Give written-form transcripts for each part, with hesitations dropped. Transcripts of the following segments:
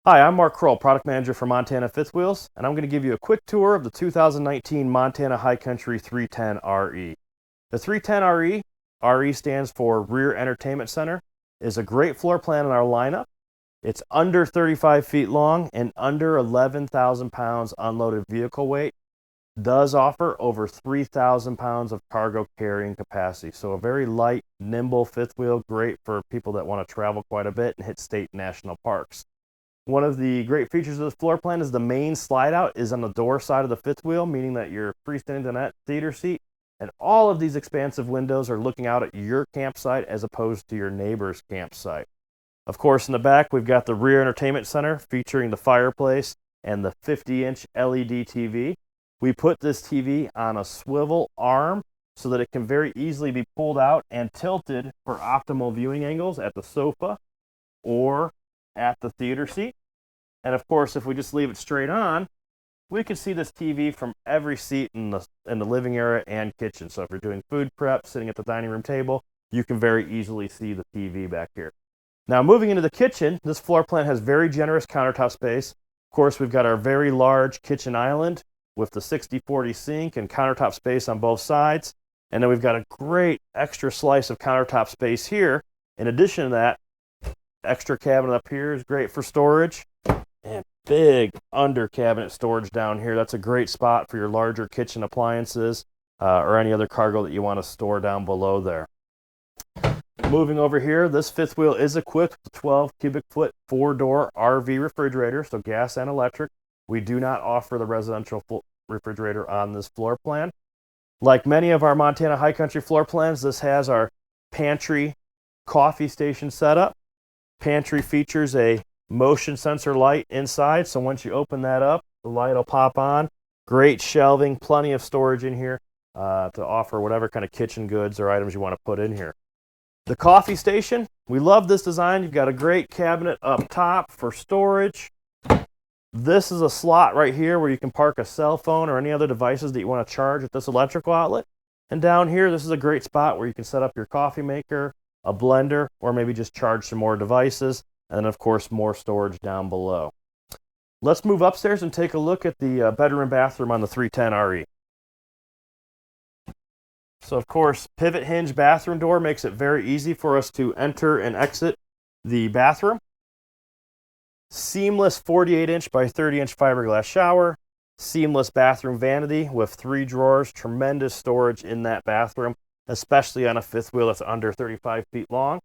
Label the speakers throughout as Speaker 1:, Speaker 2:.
Speaker 1: Hi, I'm Mark Kroll, Product Manager for Montana Fifth Wheels, and I'm going to give you a quick tour of the 2019 Montana High Country 310 RE. The 310 RE, RE stands for Rear Entertainment Center, is a great floor plan in our lineup. It's under 35 feet long and under 11,000 pounds unloaded vehicle weight. Does offer over 3,000 pounds of cargo carrying capacity. So a very light, nimble fifth wheel, great for people that want to travel quite a bit and hit state and national parks. One of the great features of this floor plan is the main slide out is on the door side of the fifth wheel, meaning that you're freestanding on that theater seat. And all of these expansive windows are looking out at your campsite as opposed to your neighbor's campsite. Of course, in the back, we've got the rear entertainment center featuring the fireplace and the 50-inch LED TV. We put this TV on a swivel arm so that it can very easily be pulled out and tilted for optimal viewing angles at the sofa or at the theater seat. And of course, if we just leave it straight on, we can see this TV from every seat in the living area and kitchen. So if you're doing food prep, sitting at the dining room table, you can very easily see the TV back here. Now, moving into the kitchen, this floor plan has very generous countertop space. Of course, we've got our very large kitchen island with the 60/40 sink and countertop space on both sides. And then we've got a great extra slice of countertop space here. In addition to that, extra cabinet up here is great for storage. And big under cabinet storage down here. That's a great spot for your larger kitchen appliances or any other cargo that you want to store down below there. Moving over here, this fifth wheel is equipped with a 12 cubic foot 4-door RV refrigerator, so gas and electric. We do not offer the residential refrigerator on this floor plan. Like many of our Montana High Country floor plans, this has our pantry coffee station setup. Pantry features a motion sensor light inside, so once you open that up, the light will pop on. Great shelving, plenty of storage in here to offer whatever kind of kitchen goods or items you want to put in here. The coffee station, we love this design. You've got a great cabinet up top for storage. This is a slot right here where you can park a cell phone or any other devices that you want to charge at this electrical outlet. And down here, this is a great spot where you can set up your coffee maker, a blender, or maybe just charge some more devices. And then, of course, more storage down below. Let's move upstairs and take a look at the bedroom and bathroom on the 310 RE. So, of course, pivot hinge bathroom door makes it very easy for us to enter and exit the bathroom. Seamless 48-inch by 30-inch fiberglass shower. Seamless bathroom vanity with 3 drawers. Tremendous storage in that bathroom, especially on a fifth wheel that's under 35 feet long.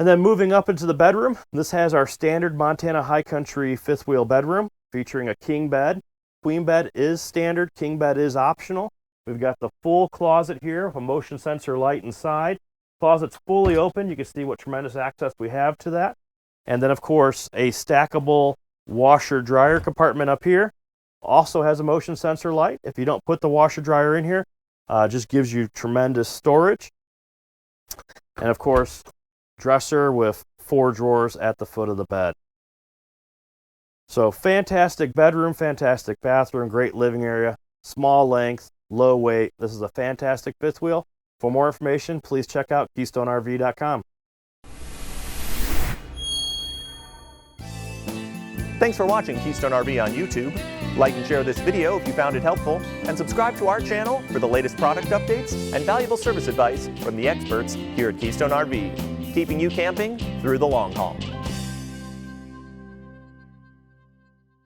Speaker 1: And then moving up into the bedroom, this has our standard Montana High Country fifth wheel bedroom featuring a king bed. Queen bed is standard, king bed is optional. We've got the full closet here with a motion sensor light inside. Closet's fully open. You can see what tremendous access we have to that. And then, of course, a stackable washer dryer compartment up here. Also has a motion sensor light. If you don't put the washer dryer in here, just gives you tremendous storage. And of course, dresser with 4 drawers at the foot of the bed. So fantastic bedroom, fantastic bathroom, great living area, small length, low weight. This is a fantastic fifth wheel. For more information, please check out KeystoneRV.com.
Speaker 2: Thanks for watching Keystone RV on YouTube. Like and share this video if you found it helpful, and subscribe to our channel for the latest product updates and valuable service advice from the experts here at Keystone RV, keeping you camping through the long haul.